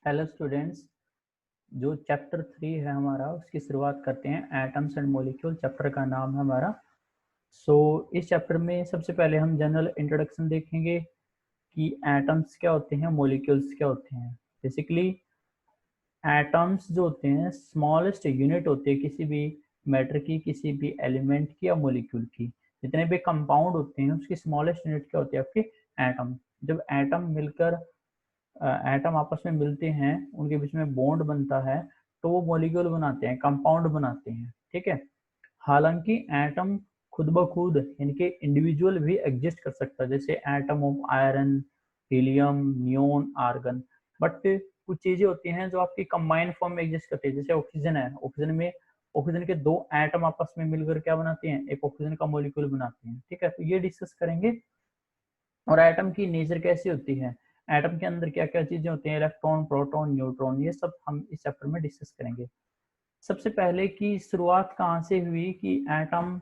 Hello students, जो chapter 3 है हमारा उसकी शुरुआत करते हैं। एटम्स एंड मॉलिक्यूल चैप्टर का नाम है हमारा। इस चैप्टर में सबसे पहले हम जनरल इंट्रोडक्शन देखेंगे कि एटम्स क्या होते हैं, मॉलिक्यूल्स क्या होते हैं। बेसिकली एटम्स जो होते हैं स्मॉलेस्ट यूनिट होते हैं किसी भी मैटर की, किसी भी एलिमेंट की या मॉलिक्यूल की। जितने भी कंपाउंड होते हैं उसकी स्मॉलेस्ट यूनिट क्या होती है, आपके एटम। जब एटम आपस में मिलते हैं, उनके बीच में बॉन्ड बनता है तो वो मॉलिक्यूल बनाते हैं, कंपाउंड बनाते हैं। ठीक है। हालांकि एटम खुद ब खुद यानी कि इंडिविजुअल भी एग्जिस्ट कर सकता है, जैसे atom of iron, helium, neon, argon. But कुछ चीजें होती हैं जो आपकी कंबाइंड फॉर्म में एग्जिस्ट करती है, जैसे ऑक्सीजन है। ऑक्सीजन के दो एटम आपस में मिलकर क्या बनाते हैं, एक ऑक्सीजन का मॉलिक्यूल बनाते हैं। ठीक है, तो ये डिस्कस करेंगे। और एटम की नेचर कैसी होती है, एटम के अंदर क्या क्या चीजें होती हैं, इलेक्ट्रॉन, प्रोटॉन, न्यूट्रॉन, ये सब हम इस चैप्टर में डिस्कस करेंगे। सबसे पहले की शुरुआत कहाँ से हुई कि एटम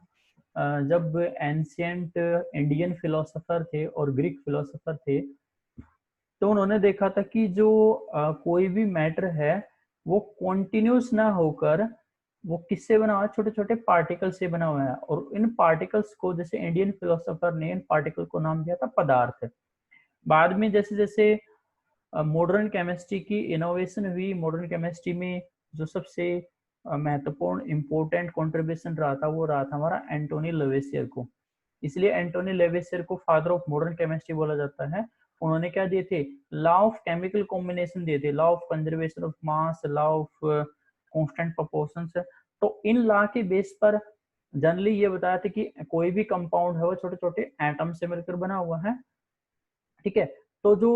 जब एंशियंट इंडियन फिलोसोफर थे और ग्रीक फिलोसोफर थे, तो उन्होंने देखा था कि जो कोई भी मैटर है वो कॉन्टिन्यूस ना होकर वो किससे बना हुआ है, छोटे छोटे पार्टिकल से बना हुआ है। और इन पार्टिकल्स को, जैसे इंडियन फिलोसोफर ने इन पार्टिकल को नाम दिया था पदार्थ। बाद में जैसे जैसे मॉडर्न केमिस्ट्री की इनोवेशन हुई, मॉडर्न केमिस्ट्री में जो सबसे महत्वपूर्ण इंपॉर्टेंट कंट्रीब्यूशन रहा था वो रहा था हमारा एंटोनी लेवेसियर को। इसलिए एंटोनी लेवेसियर को फादर ऑफ मॉडर्न केमिस्ट्री बोला जाता है। उन्होंने क्या दिए थे, लॉ ऑफ केमिकल कॉम्बिनेशन दिए थे, law of conservation of mass, law of constant proportions. तो इन लॉ के बेस पर जनरली ये बताया था कि कोई भी कंपाउंड है वो छोटे छोटे एटम से मिलकर बना हुआ है। ठीक है। तो जो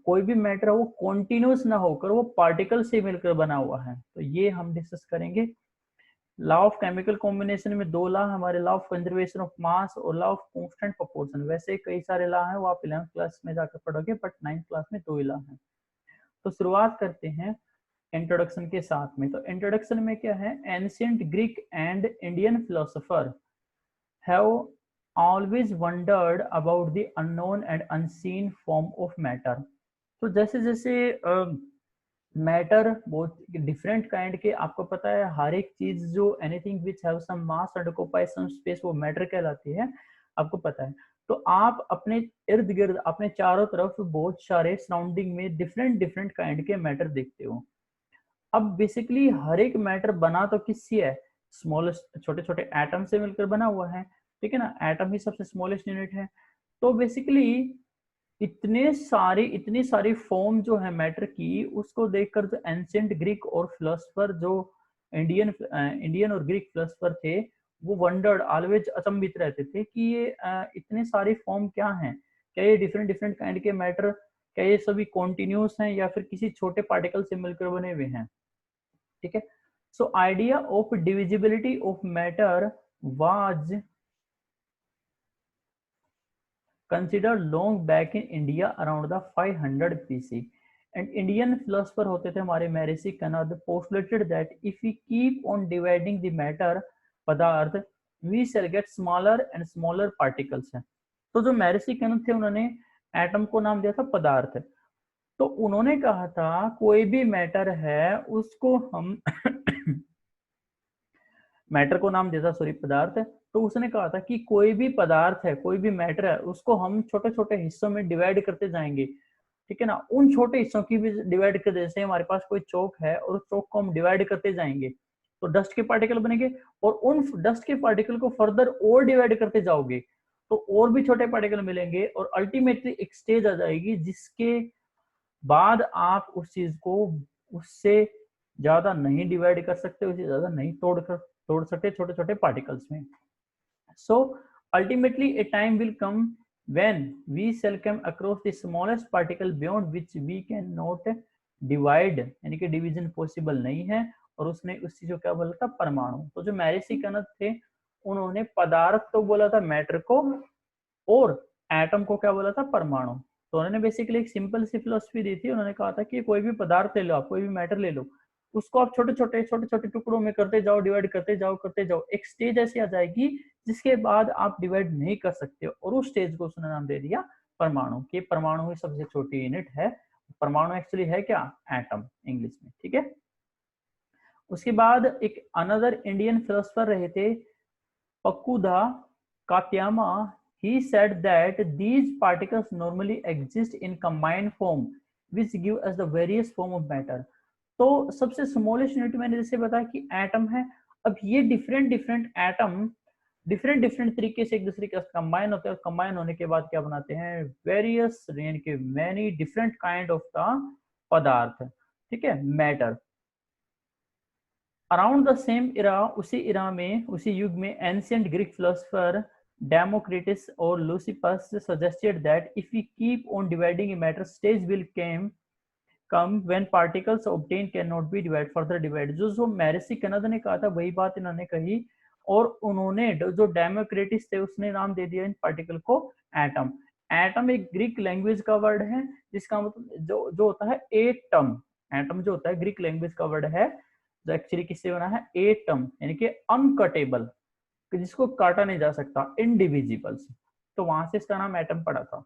कोई भी मैटर है वो कॉन्टिन्यूस ना होकर वो पार्टिकल से मिलकर बना हुआ है, तो ये हम डिस्कस करेंगे। लॉ ऑफ केमिकल कॉम्बिनेशन में दो लॉ हमारे, लॉ ऑफ कंजर्वेशन ऑफ मास और लॉ ऑफ कांस्टेंट प्रोपोर्शन। वैसे कई सारे लॉ हैं, वो आप 11th क्लास में जाकर पढ़ोगे, बट 9th क्लास में दो ही लॉ हैं। तो शुरुआत करते हैं इंट्रोडक्शन के साथ में। तो इंट्रोडक्शन में क्या है, ancient Greek and Indian philosopher have always wondered about the unknown and unseen form of matter। तो जैसे जैसे मैटर बहुत डिफरेंट काइंड के, आपको पता है हर एक चीज जो anything which have some mass and occupies some space वो मैटर कहलाती है, आपको पता है। तो आप अपने इर्द गिर्द, अपने चारों तरफ बहुत सारे सराउंडिंग में डिफरेंट डिफरेंट काइंड के मैटर देखते हो। अब बेसिकली हर एक मैटर बना तो किससे है, स्मॉलेस्ट छोटे छोटे एटम से मिलकर बना हुआ है। ठीक है ना, एटम ही सबसे स्मॉलेस्ट यूनिट है। तो बेसिकली इतनी सारी फॉर्म जो है मैटर की, उसको देखकर जो एंशियंट ग्रीक और फिलोसफर, जो इंडियन और ग्रीक फिलोसफर थे, वो वंडर्ड, ऑलवेज अचंभित रहते थे कि ये इतने सारी फॉर्म क्या हैं, क्या ये डिफरेंट डिफरेंट काइंड के मैटर, क्या ये सभी कॉन्टिन्यूस हैं या फिर किसी छोटे पार्टिकल से मिलकर बने हुए हैं। ठीक है। So idea of divisibility of matter was considered long back in India around the 500 BC। And Indian philosopher होते थे हमारे महर्षि कनद, postulated that if we keep on dividing the matter पदार्थ, we shall get smaller and smaller particles है। तो जो महर्षि कनद थे उन्होंने atom को नाम दिया था पदार्थ। तो उन्होंने कहा था कोई भी मैटर है उसको हम मैटर को नाम दिया था, सॉरी, पदार्थ। तो उसने कहा था कि कोई भी पदार्थ है, कोई भी मैटर है, उसको हम छोटे छोटे हिस्सों में डिवाइड करते जाएंगे। ठीक है ना, उन छोटे हिस्सों की भी डिवाइड कर, जैसे हमारे पास कोई चौक है और उस चौक को हम डिवाइड करते जाएंगे तो डस्ट के पार्टिकल बनेंगे, और उन डस्ट के पार्टिकल को फर्दर और डिवाइड करते जाओगे तो और भी छोटे पार्टिकल मिलेंगे, और अल्टीमेटली एक स्टेज आ जाएगी जिसके बाद आप उस चीज को उससे ज्यादा नहीं डिवाइड कर सकते, उससे ज्यादा नहीं तोड़ सकते छोटे छोटे पार्टिकल्स में। So ultimately a time will come when we shall come across the smallest particle beyond which we cannot divide, यानी कि डिवीजन पॉसिबल नहीं है। और उसने उस चीज को क्या बोला था, परमाणु। तो जो महर्षि कनद थे उन्होंने पदार्थ तो बोला था मैटर को, और एटम को क्या बोला था, परमाणु। तो उन्होंने बेसिकली एक सिंपल सी फिलोसफी दी थी। उन्होंने कहा था कि कोई भी पदार्थ ले लो, आप कोई भी मैटर ले लो, उसको आप छोटे छोटे टुकड़ों में करते जाओ, डिवाइड करते जाओ, एक स्टेज ऐसी आ जाएगी जिसके बाद आप डिवाइड नहीं कर सकते, और उस स्टेज को उसने नाम दे दिया परमाणु। कि परमाणु ही सबसे छोटी यूनिट है परमाणु एक्चुअली है क्या, एटम इंग्लिश में, ठीक है। उसके बाद एक अनदर इंडियन फिलोसफर रहे थे पक्कुदा कात्यामा, he said that these particles normally exist in combined form which give us the various form of matter। तो सबसे स्मॉलेस्ट यूनिट मैंने जैसे बताया कि एटम है। अब ये different different atom different different तरीके से एक दूसरे के साथ कंबाइन होते हैं, और कंबाइन होने के बाद क्या बनाते हैं, वेरियस यानी कि many different kind of the पदार्थ, ठीक है, मैटर। अराउंड द सेम इरा, उसी इरा में, उसी युग में एंशिएंट ग्रीक फिलोसोफर डेमोक्रिटस और Leucippus suggested that if we keep on dividing a matter stage will come when particles obtained cannot be divided further divide। जो मैरिसी कनद ने कहा था वही बात इन्होंने कही, और उन्होंने जो डेमोक्रेटिस थे उसने नाम दे दिया इन पार्टिकल को एटम। एटम एक ग्रीक लैंग्वेज का वर्ड है जिसका मतलब जो होता है एटम। एटम जो होता है ग्रीक लैंग्वेज का वर्ड है जो एक्चुअली किससे बना है, एटम, यानी कि अनकटेबल, जिसको काटा नहीं जा सकता, इनडिविजिबल। तो वहां से इसका नाम एटम पड़ा था।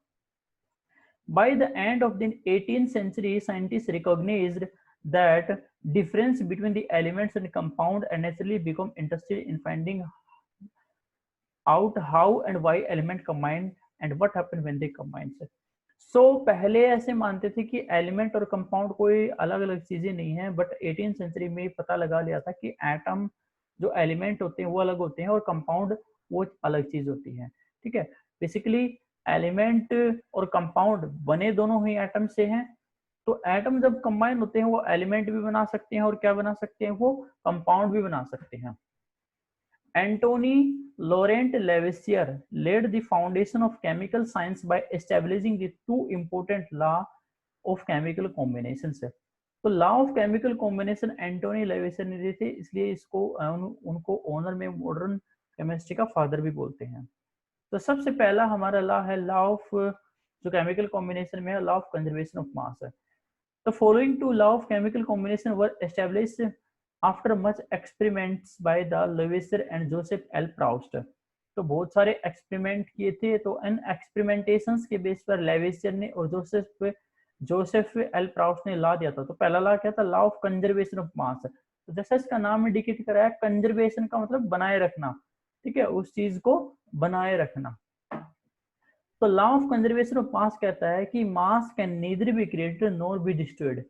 By the end of the 18th century, scientists recognized that difference between the elements and compound and naturally become interested in finding out how and why element combine and what happen when they combine। So पहले ऐसे मानते थे कि element और compound कोई अलग अलग चीजें नहीं है, बट 18th सेंचुरी में पता लगा लिया था कि एटम जो एलिमेंट होते हैं वो अलग होते हैं और कंपाउंड वो अलग चीज होती है, ठीक है। बेसिकली एलिमेंट और कंपाउंड बने दोनों ही एटम से हैं, तो एटम जब कंबाइन होते हैं वो एलिमेंट भी बना सकते हैं और क्या बना सकते हैं, वो कंपाउंड भी बना सकते हैं। Antoine Laurent Lavoisier laid the foundation of chemical science by establishing the two important law of chemical combinations। तो law of chemical combination Antoine Lavoisier ने दिए थे, इसलिए इसको उनको ऑनर में मॉडर्न केमिस्ट्री का फादर भी बोलते हैं। तो सबसे पहला हमारा लॉ है लॉ ऑफ, जो केमिकल कॉम्बिनेशन में है, लॉ ऑफ कंजर्वेशन ऑफ मास है। The following two law of chemical combination were established after much experiments by the Lavoisier and Joseph L. Proust। तो बहुत सारे एक्सपेरिमेंट किए थे, तो इन एक्सपेरिमेंटेशंस के बेस पर लेवेसियर ने और जोसेफ एल प्राउस्ट ने लॉ दिया था। तो पहला लॉ क्या था, law of conservation of mass. तो जैसा इसका नाम इंडिकेट कराया, कंजर्वेशन का मतलब बनाए रखना, ठीक है, उस चीज को बनाए रखना। तो लॉ ऑफ कंजर्वेशन ऑफ मास कहता है कि mass can neither be created nor be destroyed.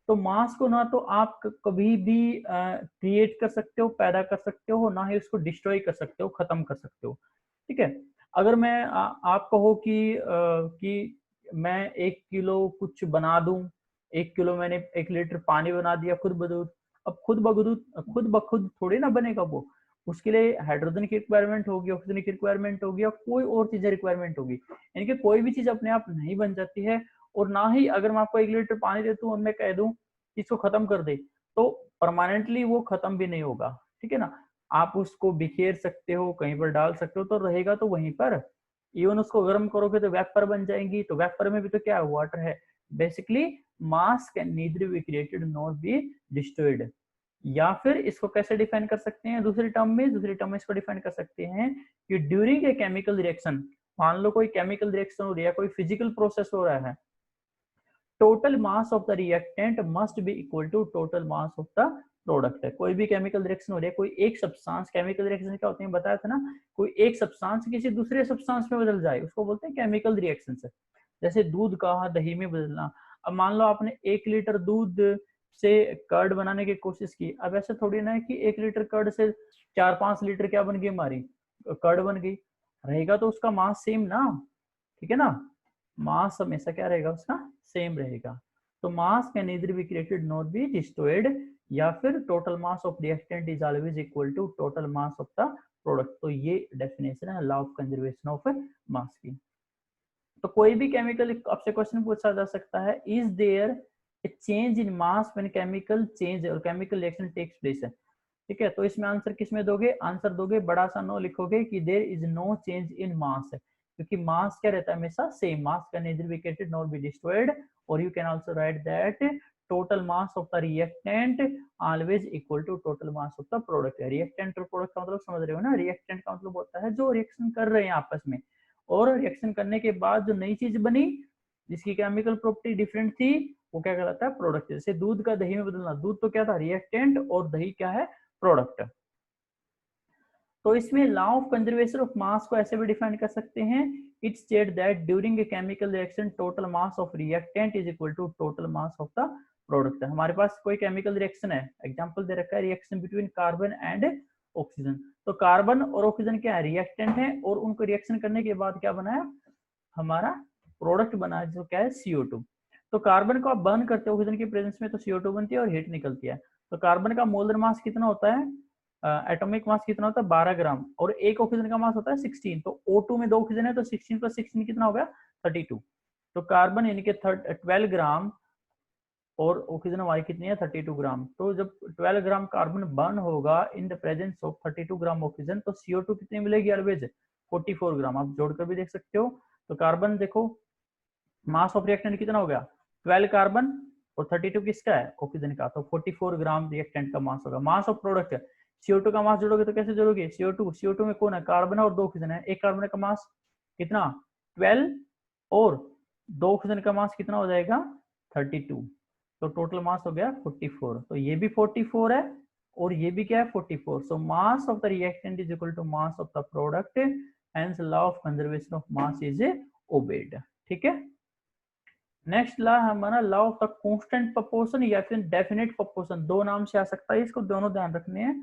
तो मास को ना तो आप कभी भी क्रिएट कर सकते हो, पैदा कर सकते हो, ना ही उसको डिस्ट्रॉय कर सकते हो, खत्म कर सकते हो, ठीक है। अगर मैं आप कहो कि मैं 1 किलो कुछ बना दूं, 1 किलो मैंने 1 लीटर पानी बना दिया खुद बखुद, अब खुद बखुद थोड़ी ना बनेगा वो, उसके लिए हाइड्रोजन की रिक्वायरमेंट होगी, ऑक्सीजन की रिक्वायरमेंट होगी, और कोई और चीजें रिक्वायरमेंट होगी। यानी कि कोई भी चीज अपने आप नहीं बन जाती है, और ना ही अगर मैं आपको 1 लीटर पानी देता हूँ और मैं कह दूं इसको खत्म कर दे, तो परमानेंटली वो खत्म भी नहीं होगा, ठीक है ना। आप उसको बिखेर सकते हो, कहीं पर डाल सकते हो, तो रहेगा तो वहीं पर। इवन उसको गर्म करोगे तो वेपर बन जाएंगी, तो वेपर में भी तो क्या है, वाटर है। Basically mass can neither be created nor be destroyed. या फिर इसको कैसे डिफाइन कर सकते हैं, दूसरी टर्म में इसको डिफाइन कर सकते हैं कि ड्यूरिंग ए केमिकल रिएक्शन, मान लो कोई केमिकल रिएक्शन हो रही है, कोई फिजिकल प्रोसेस हो रहा है, total mass of the reactant must be equal to total mass of the product. है कोई भी केमिकल रिएक्शन हो रही है, कोई एक सब्सटेंस, केमिकल रिएक्शन क्या होते हैं बताया था ना, कोई एक सब्सटेंस किसी दूसरे सब्सटेंस में बदल जाए उसको बोलते हैं केमिकल रिएक्शन। जैसे दूध का दही में बदलना। अब मान लो आपने 1 लीटर दूध से कर्ड बनाने की कोशिश की, अब ऐसे थोड़ी ना है कि 1 लीटर कर्ड से 4-5 लीटर क्या बन गई, हमारी कर्ड बन गई, रहेगा तो उसका मास सेम ना, ठीक है ना, मास हमेशा क्या रहेगा उसका, सेम रहेगा। तो mass can neither be created not be destroyed, या फिर total mass of reactant is always equal to total mass of the product. तो ये डेफिनेशन है law of conservation of mass की। तो कोई भी केमिकल आपसे क्वेश्चन पूछा जा सकता है, is there a change in mass when chemical change और केमिकल रिएक्शन टेक्स प्लेस है, ठीक है। तो इसमें आंसर किसमें दोगे, आंसर दोगे बड़ा सा नो लिखोगे कि there is no change in mass, क्योंकि मास क्या रहता है हमेशा same, mass can neither be created nor be destroyed. और you can also write that total mass of the reactant always equal to total mass of the product. Reactant और product का मतलब समझ रहे हो ना, रिएक्टेंट का मतलब होता है जो रिएक्शन कर रहे हैं आपस में, और रिएक्शन करने के बाद जो नई चीज बनी जिसकी केमिकल प्रॉपर्टी डिफरेंट थी, वो क्या कहलाता है, प्रोडक्ट। जैसे दूध का दही में बदलना, दूध तो क्या था, रिएक्टेंट, और दही क्या है, प्रोडक्ट। तो इसमें law of conservation of mass को ऐसे भी डिफाइन कर सकते हैं, it state that during a chemical reaction total mass of reactant is equal to total mass of the product. हमारे पास कोई केमिकल रिएक्शन है, एग्जांपल दे रखा है reaction between carbon and oxygen. तो कार्बन और ऑक्सीजन क्या है, रिएक्टेंट है, और उनको रिएक्शन करने के बाद क्या बना है, हमारा प्रोडक्ट बना है जो क्या है, CO2। तो कार्बन को आप बर्न करते हो ऑक्सीजन की प्रेजेंस में तो CO2 बनती है और हीट निकलती है। तो कार्बन का मोलर मास कितना होता है, एटॉमिक मास कितना होता है, 12 ग्राम, और एक ऑक्सीजन का मास होता है 16। तो O2 में 2 ऑक्सीजन है तो 16 + 16 कितना हो गया, 32। तो कार्बन यानी कि 12 ग्राम और ऑक्सीजन हमारी कितनी है, 32 ग्राम। तो जब 12 ग्राम कार्बन बर्न होगा in the presence of 32 gram oxygen, तो CO2 कितनी मिलेगी ऑलवेज, 44 ग्राम। आप जोड़कर भी देख सकते हो। तो कार्बन देखो, मास ऑफ रिएक्टेंट कितना हो गया, 12 कार्बन, और 32 किसका है, ऑक्सीजन का, तो 44 ग्राम रिएक्टेंट का मास होगा। मास ऑफ प्रोडक्ट, CO2 का मास जोड़ोगे तो कैसे जोड़ोगे, CO2 में कौन है, कार्बन और 2 ऑक्सीजन है, एक कार्बन का मास कितना, 12, और 2 ऑक्सीजन का मास कितना हो जाएगा, 32। तो टोटल मास हो गया 44। तो ये भी 44 है और ये भी क्या है, 44। So mass of the reactant is equal to mass of the product, hence law of conservation of mass is obeyed. ठीक है। नेक्स्ट लॉ हमारा law of the constant proportion या फिर डेफिनेट प्रोपोर्शन, दो नाम से आ सकता है, इसको दोनों ध्यान रखने हैं।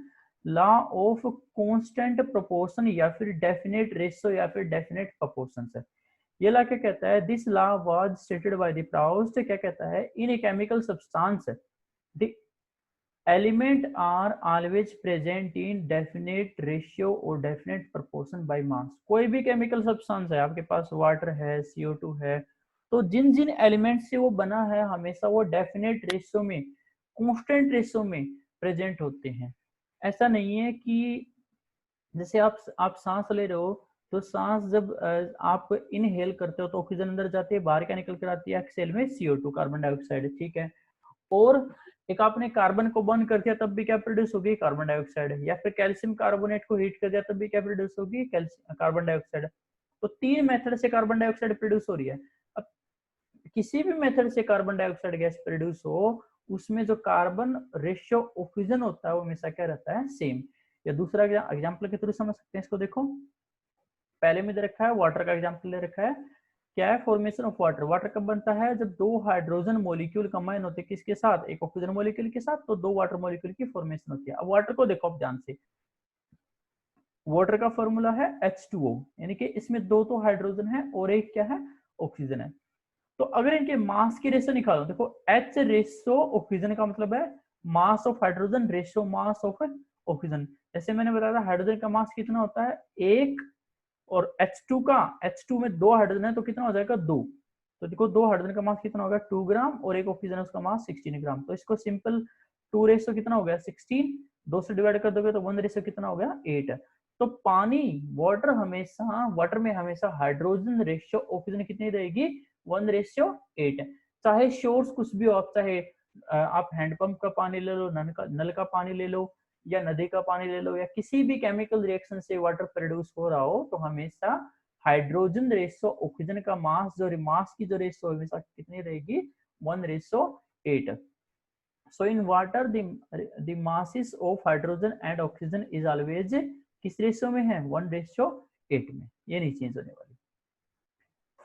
लॉ ऑफ कांस्टेंट प्रोपोर्शन या फिर डेफिनेट रेशियो या फिर डेफिनेट प्रोपोर्शन है। ये लॉ क्या कहता है, this law was stated by the Proust, क्या कहता है, in a chemical substance the element are always present in definite ratio और डेफिनेट प्रोपोर्शन बाय मास। कोई भी केमिकल सब्सटेंस है, आपके पास वाटर है, CO2 है, तो जिन जिन एलिमेंट से वो बना है हमेशा वो डेफिनेट रेशियो में, कांस्टेंट रेशियो में प्रेजेंट होते हैं। ऐसा नहीं है कि जैसे आप सांस ले रहे हो, तो सांस जब आप इनहेल करते हो तो ऑक्सीजन अंदर जाती है, बाहर क्या निकल कर आती है, एक्सहेल में CO2 कार्बन डाइऑक्साइड। ठीक है। और एक आपने कार्बन को बर्न कर दिया तब भी क्या प्रोड्यूस होगी, कार्बन डाइऑक्साइड। या फिर कैल्शियम कार्बोनेट को हीट कर दिया तब भी क्या प्रोड्यूस होगी, कार्बन डाइऑक्साइड। तो 3 मेथड से कार्बन डाइऑक्साइड प्रोड्यूस हो रही है। अब किसी भी मेथड से कार्बन डाइऑक्साइड गैस प्रोड्यूस हो, उसमें जो कार्बन रेशियो ऑक्सीजन होता है वो हमेशा क्या रहता है, सेम। या दूसरा एग्जाम्पल के थ्रू समझ सकते हैं इसको। देखो पहले में दे रखा है, वाटर का एग्जाम्पल ले रखा है। क्या है, फॉर्मेशन ऑफ वाटर। वाटर कब बनता है, जब 2 हाइड्रोजन मॉलिक्यूल कंबाइन होते हैं किसके साथ, एक ऑक्सीजन मॉलिक्यूल के साथ, तो 2 वाटर मॉलिक्यूल की फॉर्मेशन होती है। अब वाटर को देखो आप ध्यान से, वाटर का फॉर्मूला है H2O, यानी कि इसमें 2 तो हाइड्रोजन है और एक क्या है, ऑक्सीजन है। तो अगर इनके मास की रेशियो निकालो, देखो H रेशियो ऑक्सीजन का मतलब है mass of hydrogen ratio mass of oxygen. जैसे मैंने बताया था हाइड्रोजन का मास कितना होता है, 1, और H2 में 2 हाइड्रोजन है तो कितना हो जाएगा, 2। तो देखो 2 हाइड्रोजन का मास कितना होगा, 2 ग्राम, और एक ऑक्सीजन उसका मास 16 ग्राम। तो इसको सिंपल 2 रेशियो कितना हो गया, 16, 2 से डिवाइड कर दोगे तो 1 रेशियो कितना हो गया, 8। तो पानी, वाटर में हमेशा हाइड्रोजन रेशियो ऑक्सीजन कितनी रहेगी, 1:8। चाहे सोर्स कुछ भी हो, आप चाहे आप हैंडपंप का पानी ले लो, नल का पानी ले लो, या नदी का पानी ले लो, या किसी भी केमिकल रिएक्शन से वाटर प्रोड्यूस हो रहा हो, तो हमेशा हाइड्रोजन रेशियो ऑक्सीजन का मास की जो रेशियो हमेशा कितनी रहेगी, 1:8। So in water the masses of hydrogen and oxygen is always किस रेशियो में है, 1:8 में। ये नहीं चेंज होने वाली।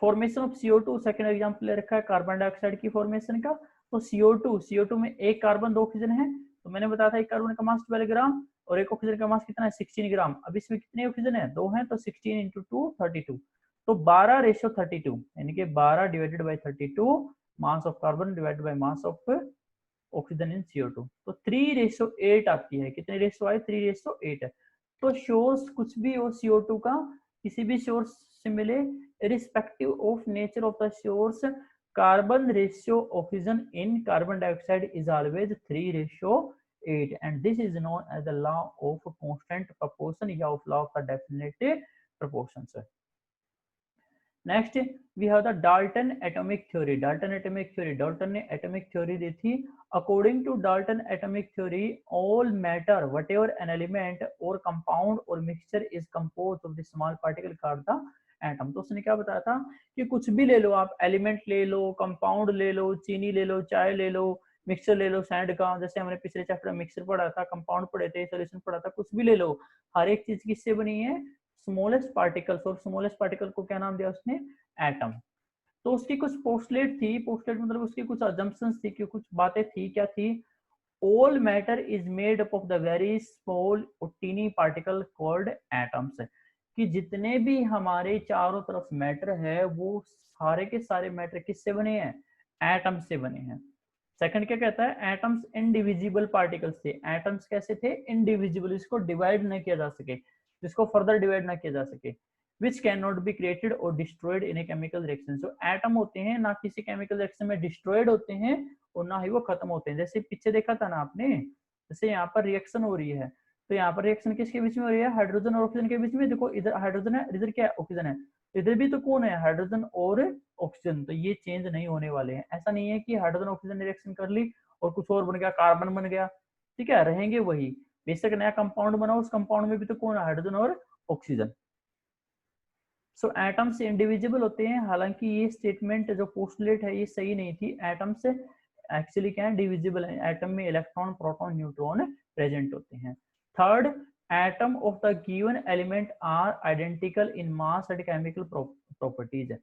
Formation of CO2 second example ले रखा है कार्बन डाइऑक्साइड की फॉर्मेशन का। तो CO2 में एक कार्बन 2 ऑक्सीजन है, तो मैंने बताया था एक कार्बन का मास 12 ग्राम और एक ऑक्सीजन का मास कितना है, 16 ग्राम। अब इसमें कितने ऑक्सीजन है, 2 है, तो 16 × 2 32। तो 12:32, यानी कि 12 divided by 32 mass of carbon divided by mass of oxygen in CO2। तो 3:8 आती है। कितनी रेशियो आई, 3:8। तो सोर्स कुछ भी हो CO2 का, किसी भी सोर्स से मिले, irrespective of nature of the source, carbon ratio oxygen in carbon dioxide is always 3:8, and this is known as the law of constant proportion या of law of the definite proportions. Next we have the Dalton atomic theory. Dalton ने atomic theory दी थी। According to Dalton atomic theory, all matter whatever an element और compound और mixture is composed of the small particle called the atom. तो उसने क्या बताया था कि कुछ भी ले लो आप, एलिमेंट ले लो, कंपाउंड ले लो, चीनी ले लो, चाय ले लो, मिक्सचर ले लो सैंड का, जैसे हमने पिछले चैप्टर में मिक्सचर पढ़ा था, कंपाउंड पढ़े थे, सॉल्यूशन पढ़ा था, कुछ भी ले लो, हर एक चीज किससे बनी है, स्मॉलेस्ट पार्टिकल्स, और स्मॉलेस्ट पार्टिकल को क्या नाम दिया उसने, एटम। तो उसकी कुछ पोस्टलेट थी, पोस्टलेट मतलब उसकी कुछ अजम्पशंस थी, कि कुछ बातें थी, क्या थी, all matter is made up of the very small or teeny particle called atoms, कि जितने भी हमारे चारों तरफ मैटर है वो सारे के सारे मैटर किससे बने हैं, एटम से बने हैं। सेकंड क्या कहता है, एटम्स इनडिविजिबल पार्टिकल्स थे। एटम्स कैसे थे, इनडिविजिबल, इसको डिवाइड न किया जा सके, जिसको फर्दर डिवाइड ना किया जा सके, which cannot be created or destroyed in a chemical reaction। जो एटम होते हैं ना किसी केमिकल रिएक्शन में डिस्ट्रॉयड होते हैं और ना ही वो खत्म होते हैं। जैसे पीछे देखा था ना आपने, जैसे यहाँ पर रिएक्शन हो रही है, तो यहाँ पर रिएक्शन किसके बीच में हो रही है, हाइड्रोजन और ऑक्सीजन के बीच में। देखो इधर हाइड्रोजन है, इधर क्या है, ऑक्सीजन है, इधर भी तो कौन है, हाइड्रोजन और ऑक्सीजन। तो ये चेंज नहीं होने वाले हैं। ऐसा नहीं है कि हाइड्रोजन ऑक्सीजन ने रिएक्शन कर ली और कुछ और बन गया, कार्बन बन गया, ठीक है, रहेंगे वही। बेशक नया कंपाउंड बना, उस कंपाउंड में भी तो कौन है, हाइड्रोजन और ऑक्सीजन। सो एटम्स इंडिविजिबल होते हैं। हालांकि ये स्टेटमेंट जो पोस्टुलेट है ये सही नहीं थी। एटम्स एक्चुअली क्या है, डिविजिबल है। एटम में इलेक्ट्रॉन, प्रोटॉन, न्यूट्रॉन प्रेजेंट होते हैं। Third, atom of the given element are identical in mass and chemical properties.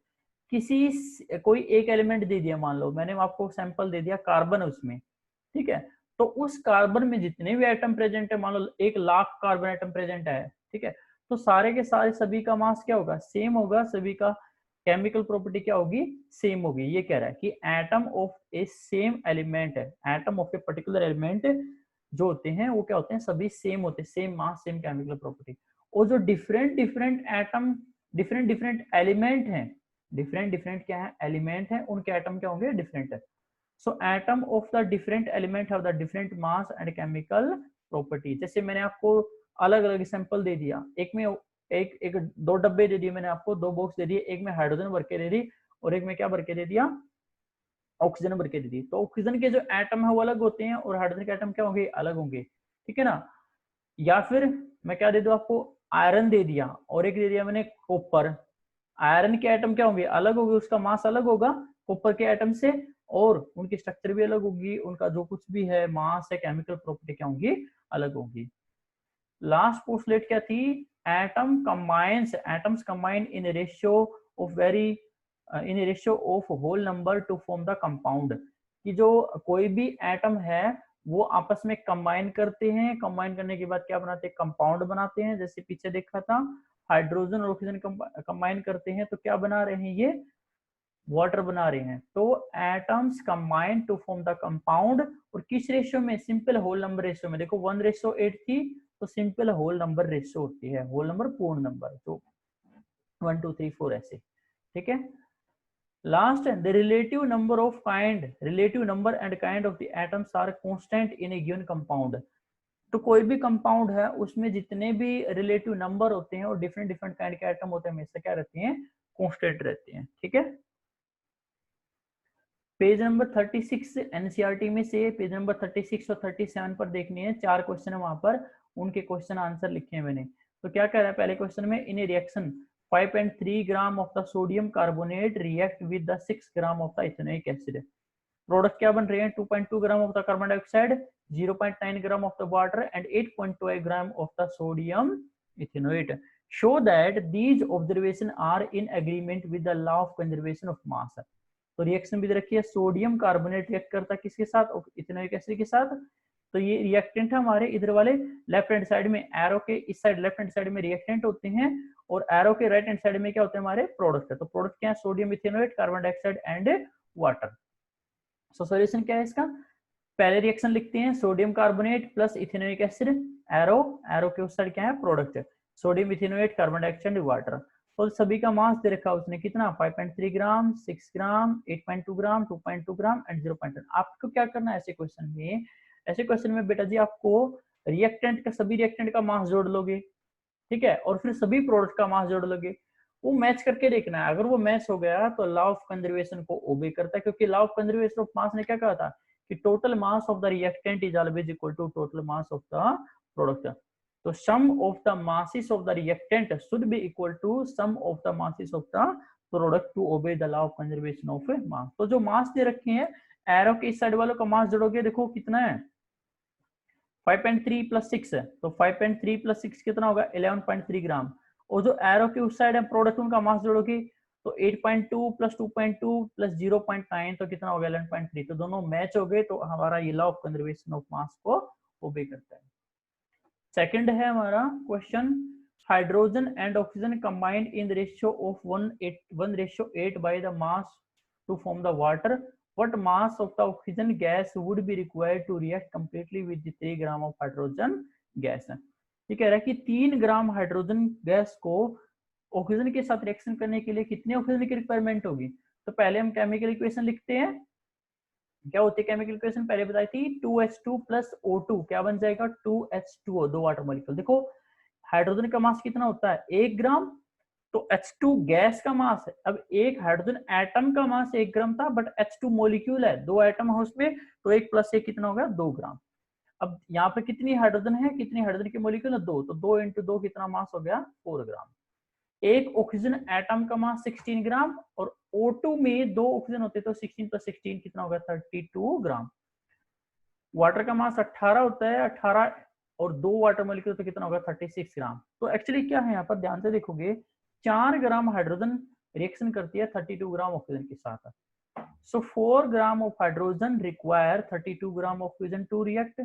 किसी कोई एक एलिमेंट दे दिया, मान लो मैंने आपको सैंपल दे दिया कार्बन उसमें, ठीक है, तो उस कार्बन में जितने भी एटम प्रेजेंट है, मान लो 1,00,000 कार्बन एटम प्रेजेंट है, ठीक है, तो सारे के सारे सभी का मास क्या होगा, सेम होगा, सभी का केमिकल प्रॉपर्टी क्या होगी, सेम होगी। ये कह रहा है कि atom of a same element है, atom of a particular element जो होते हैं वो क्या होते हैं, सभी सेम होते हैं, same mass same chemical property. और जो different different atom, different different element हैं, डिफरेंट डिफरेंट क्या है, एलिमेंट है, उनके एटम क्या होंगे, डिफरेंट है। So atom of the different element have the different mass and chemical property. जैसे मैंने आपको अलग अलग एग्जांपल दे दिया, एक में एक एक दो डब्बे दे दिए मैंने आपको, दो बॉक्स दे दिए, एक में हाइड्रोजन भर के दे दी और एक में क्या भर के दे दिया, ऑक्सीजन भर के दे दी। तो ऑक्सीजन के जो एटम है वो अलग होते हैं और हाइड्रोजन के एटम क्या होंगे, अलग होंगे, ठीक है ना। या फिर मैं क्या दे दूं आपको, आयरन दे दिया और एक दे दिया मैंने कॉपर। आयरन के एटम क्या होंगे, अलग होंगे, उसका मास अलग होगा कॉपर के एटम से, और उनकी स्ट्रक्चर भी अलग होगी, उनका जो कुछ भी है मास है, केमिकल प्रॉपर्टी क्या होंगी, अलग होगी। लास्ट पोस्टलेट क्या थी, atoms combine in ratio of very in ratio of whole number to form the compound. कि जो कोई भी एटम है वो आपस में कंबाइन करते हैं, कंबाइन करने के बाद क्या बनाते हैं, कंपाउंड बनाते हैं। जैसे पीछे देखा था, हाइड्रोजन और ऑक्सीजन कंबाइन करते हैं तो क्या बना रहे हैं, ये वाटर बना रहे हैं। तो atoms combine to form the compound, और किस रेशियो में, सिंपल होल नंबर रेशियो में। देखो 1:8 थी, तो सिंपल होल नंबर रेशियो होती है, होल नंबर पूर्ण नंबर, तो 1 2 3 4 ऐसे, ठीक है। Last, the relative number and kind of the atoms are constant in a given compound. तो कोई भी कंपाउंड है उसमें जितने भी रिलेटिव नंबर होते हैं और डिफरेंट डिफरेंट काइंड के एटम होते हैं, हमेशा क्या रहते हैं, कांस्टेंट रहते हैं, ठीक है। पेज नंबर 36 एनसीईआरटी में से पेज नंबर 36 और 37 पर देखनी है, 4 क्वेश्चन है वहां पर, उनके क्वेश्चन आंसर लिखे हैं मैंने। तो क्या कह रहा है पहले क्वेश्चन में, in a reaction 5.3 gram of the sodium carbonate react with the 6 gram of the ethanoic acid. Product क्या बन रहे हैं, 2.2 gram of the carbon dioxide, 0.9 gram of the water and 8.2 gram of the sodium ethanoate. Show that these observation are in agreement with the law of conservation of mass. तो reaction भी दे रखी है, sodium carbonate react करता है किसके साथ, ethanoic acid के साथ। तो ये रिएक्टेंट है हमारे इधर वाले लेफ्ट हैंड साइड में, एरो के इस साइड लेफ्ट हैंड साइड में रिएक्टेंट होते हैं और एरो के राइट हैंड साइड में क्या होते हैं, हमारे प्रोडक्ट है। तो प्रोडक्ट क्या है, sodium ethanoate, carbon dioxide and water. So solution क्या है इसका, पहले रिएक्शन लिखते हैं, sodium carbonate plus ethanoic acid, arrow arrow के उस साइड क्या है, प्रोडक्ट है, sodium ethanoate, carbon dioxide, water. तो सभी का मास दे रखा उसने कितना, 5.3 ग्राम, 6 ग्राम, 8.2 ग्राम, 2.2 ग्राम एंड 0.1। आपको क्या करना है ऐसे क्वेश्चन में, ऐसे क्वेश्चन में बेटा जी आपको रिएक्टेंट का, सभी रिएक्टेंट का मास जोड़ लोगे, ठीक है, और फिर सभी प्रोडक्ट का मास जोड़ लोगे, वो मैच करके देखना है। अगर वो मैच हो गया तो लॉ ऑफ कंजर्वेशन को ओबे करता है, क्योंकि law of conservation of mass ने क्या कहा था कि total mass of the reactant is always equal to total mass of the product. तो sum of the masses of the reactant should be equal to sum of the masses of the product to obey the law of conservation of mass. तो जो मास दे रखे हैं, arrow के इस side वालों का मास जोड़ोगे, देखो कितना है 5.3 प्लस 6 है, तो 5.3 प्लस 6 कितना होगा 11.3 ग्राम। और जो एरो के उस साइड है प्रोडक्ट, उनका मास जोड़ोगे तो 8.2 प्लस 2.2 प्लस 0.9 तो कितना हो गया 11.3। तो दोनों मैच हो गए, तो हमारा ये law of conservation of mass को ओबे करता है। सेकंड है हमारा question, hydrogen and oxygen combined in ratio of 1:8 by the mass to form the water, what mass of the oxygen gas would be required to react completely with the 3 gram of hydrogen gas। ये कह रहा है कि 3 gram hydrogen gas को oxygen के साथ reaction करने के लिए कितने ऑक्सीजन की रिक्वायरमेंट होगी। तो पहले हम केमिकल इक्वेशन लिखते हैं। क्या होती है केमिकल इक्वेशन, पहले बताई थी 2H2 प्लस O2 क्या बन जाएगा 2H2O, 2 वाटर मॉलिक्यूल। देखो हाइड्रोजन का मास कितना होता है 1 ग्राम, तो H2 गैस का मास है। अब एक हाइड्रोजन एटम का मास 1 ग्राम था, बट H2 मॉलिक्यूल है, 2 एटम है उसमें, तो 1 प्लस 1 कितना हो गया 2 ग्राम। अब यहाँ पे कितनी हाइड्रोजन है, कितनी हाइड्रोजन की मॉलिक्यूल है 2, तो 2 इंटू 2 कितना मास हो गया 4 ग्राम। एक ऑक्सीजन एटम का मास 16 ग्राम, और O2 में 2 ऑक्सीजन होते, तो 16 प्लस 16 कितना होगा 32 ग्राम। वाटर का मास 18 होता है, 18 और 2 वाटर मॉलिक्यूल तो कितना होगा 36 ग्राम। तो एक्चुअली क्या है यहाँ पर ध्यान से देखोगे, 4 ग्राम हाइड्रोजन रिएक्शन करती है 32 ग्राम ऑक्सीजन के साथ। So 4 gram of hydrogen require 32 gram oxygen to react.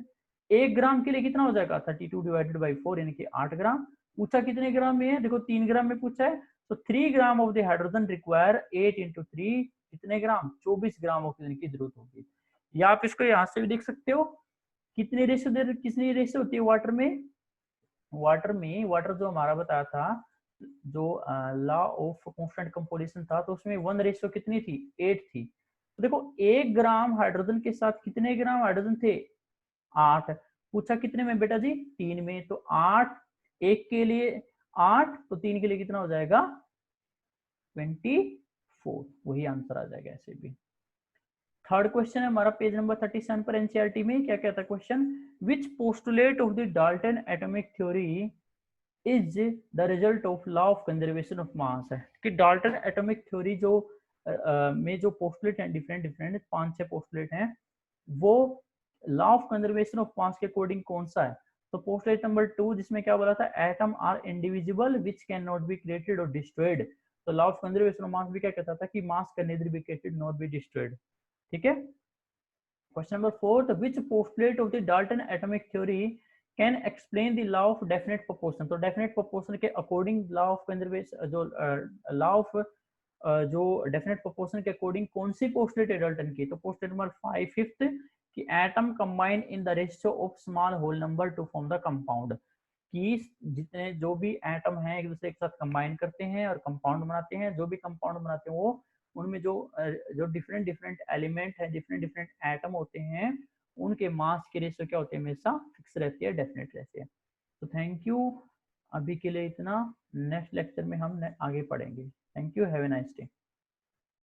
1 gram के लिए कितना हो जाएगा 32 डिवाइडेड बाई 4 यानी कि 8 ग्राम। पूछा कितने ग्राम में है, देखो 3 ग्राम में पूछा है, तो 3 ग्राम of the hydrogen require 8 into 3 कितने ग्राम 24 ग्राम ऑक्सीजन की जरूरत होगी। या आप इसको यहाँ से भी देख सकते हो, कितनी रेशियो होती है वाटर में। वाटर जो हमारा बताया था, जो लॉ ऑफ कांस्टेंट कंपोजिशन था, तो उसमें 1 रेशियो कितनी थी 8 थी। तो देखो 1 ग्राम हाइड्रोजन के साथ कितने ग्राम हाइड्रोजन थे 8। पूछा कितने में बेटा जी 3 में, तो 8 एक के लिए 8, तो 3 के लिए कितना हो जाएगा 24, वही आंसर आ जाएगा ऐसे भी। थर्ड क्वेश्चन है हमारा पेज नंबर 37 पर एनसीईआरटी में। क्या कहता है question, which postulate of the Dalton atomic theory is the result of law of conservation of मास। है कि डाल्टन एटॉमिक थ्योरी जो में जो पोस्टुलेट हैं डिफरेंट डिफरेंट 5-6 पोस्टुलेट हैं, वो लॉ ऑफ कंजर्वेशन ऑफ मास के अकॉर्डिंग कौन सा है। तो पोस्टुलेट नंबर 2 जिसमें क्या बोला था, atom are indivisible which can not be created और डिस्ट्रॉयड। तो law of conservation of mass भी क्या कहता था कि mass can neither be created not be destroyed. ठीक है। Question number 4, which postulate of the Dalton atomic theory can explain the law of definite proportion। तो definite proportion के according law of conservation जो law of जो definite proportion के according कौन सी postulate है Dalton की। तो postulate नंबर 5 फिफ्थ कि atom combine in the ratio of small whole number to form the compound। कि जितने जो भी एटम हैं एक दूसरे के साथ कंबाइन करते हैं और कंपाउंड बनाते हैं, जो भी कंपाउंड बनाते हैं वो उनमें जो डिफरेंट डिफरेंट एलिमेंट है, डिफरेंट डिफरेंट एटम होते हैं, उनके मास के रेशियो क्या होते हैं हमेशा फिक्स रहती है, डेफिनेट रहती है। तो थैंक यू, अभी के लिए इतना। नेक्स्ट लेक्चर में हम आगे पढ़ेंगे। Thank you, have a nice day.